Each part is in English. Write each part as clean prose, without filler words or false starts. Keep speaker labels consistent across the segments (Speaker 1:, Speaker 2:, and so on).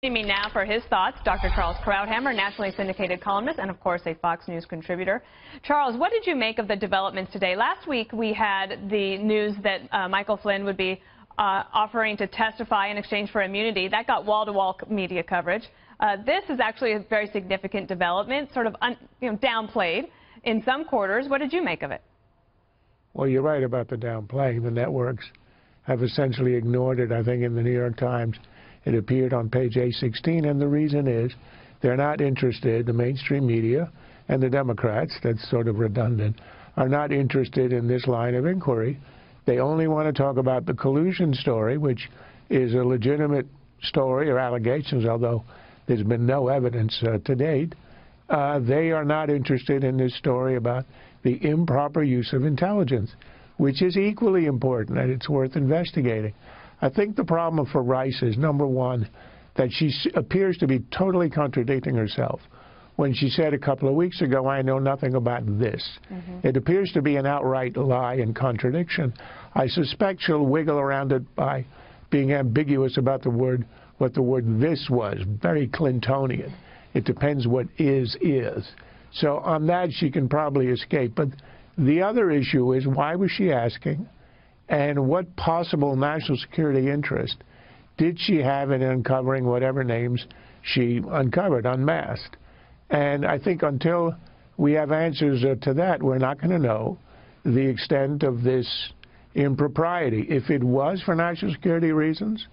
Speaker 1: Joining me now for his thoughts, Dr. Charles Krauthammer, nationally syndicated columnist and, of course, a Fox News contributor. Charles, what did you make of the developments today? Last week, we had the news that Michael Flynn would be offering to testify in exchange for immunity. That got wall-to-wall media coverage. This is actually a very significant development, sort of downplayed in some quarters. What did you make of it?
Speaker 2: Well, you're right about the downplaying. The networks have essentially ignored it. I think in the New York Times, it appeared on page A16, and the reason is they're not interested, the mainstream media and the Democrats, that's sort of redundant, are not interested in this line of inquiry. They only want to talk about the collusion story, which is a legitimate story or allegations, although there's been no evidence to date. They are not interested in this story about the improper use of intelligence, which is equally important, and it's worth investigating. I think the problem for Rice is, number one, that she appears to be totally contradicting herself. When she said a couple of weeks ago, I know nothing about this. It appears to be an outright lie and contradiction. I suspect she'll wiggle around it by being ambiguous about the word, what the word this was, very Clintonian. It depends what is. So on that, she can probably escape. But the other issue is, why was she asking? And what possible national security interest did she have in uncovering whatever names she uncovered, unmasked? And I think until we have answers to that, we're not going to know the extent of this impropriety. If it was for national security reasons,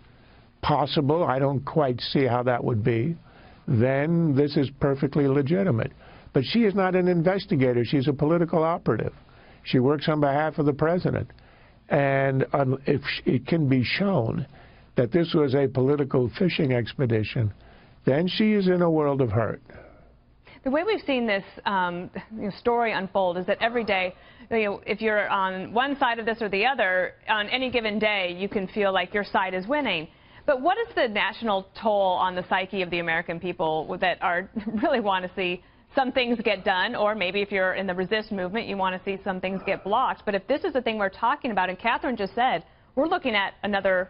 Speaker 2: possible, I don't quite see how that would be, then this is perfectly legitimate. But she is not an investigator. She's a political operative. She works on behalf of the president. And if it can be shown that this was a political fishing expedition, then she is in a world of hurt.
Speaker 1: The way we've seen this story unfold is that every day, if you're on one side of this or the other, on any given day, you can feel like your side is winning. But what is the national toll on the psyche of the American people that really want to see some things get done, or maybe if you're in the resist movement, you want to see some things get blocked? But if this is the thing we're talking about, and Catherine just said, we're looking at another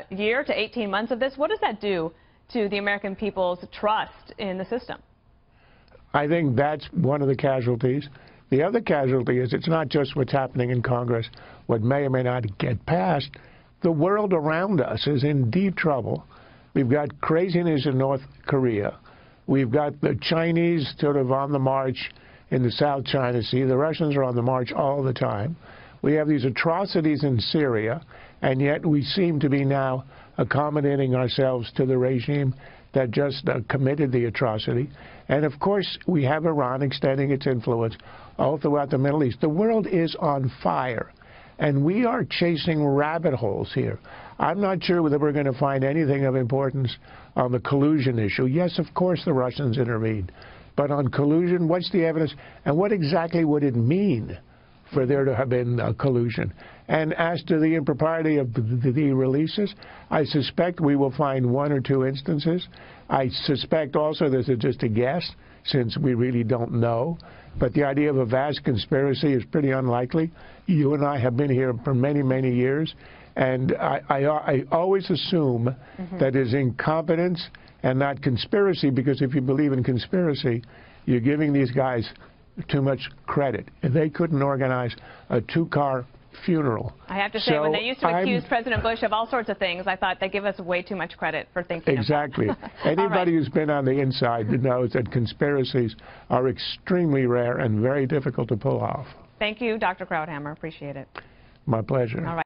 Speaker 1: year to 18 months of this, what does that do to the American people's trust in the system?
Speaker 2: I think that's one of the casualties. The other casualty is it's not just what's happening in Congress, what may or may not get passed. The world around us is in deep trouble. We've got craziness in North Korea. We've got the Chinese sort of on the march in the South China Sea. The Russians are on the march all the time. We have these atrocities in Syria, and yet we seem to be now accommodating ourselves to the regime that just committed the atrocity. And, of course, we have Iran extending its influence all throughout the Middle East. The world is on fire, and we are chasing rabbit holes here. I'm not sure whether we're going to find anything of importance on the collusion issue. Yes, of course the Russians intervened. But on collusion, what's the evidence? And what exactly would it mean for there to have been collusion? And as to the impropriety of the releases, I suspect we will find one or two instances. I suspect also this is just a guess, since we really don't know. But the idea of a vast conspiracy is pretty unlikely. You and I have been here for many, many years. And I always assume that is incompetence and not conspiracy, because if you believe in conspiracy, you're giving these guys too much credit. If they couldn't organize a two-car funeral.
Speaker 1: I have to say, when they used to accuse President Bush of all sorts of things, I thought they give us way too much credit for thinking
Speaker 2: exactly.
Speaker 1: of that.
Speaker 2: Anybody who's been on the inside knows that conspiracies are extremely rare and very difficult to pull off.
Speaker 1: Thank you, Dr. Krauthammer. Appreciate it.
Speaker 2: My pleasure.
Speaker 1: All right.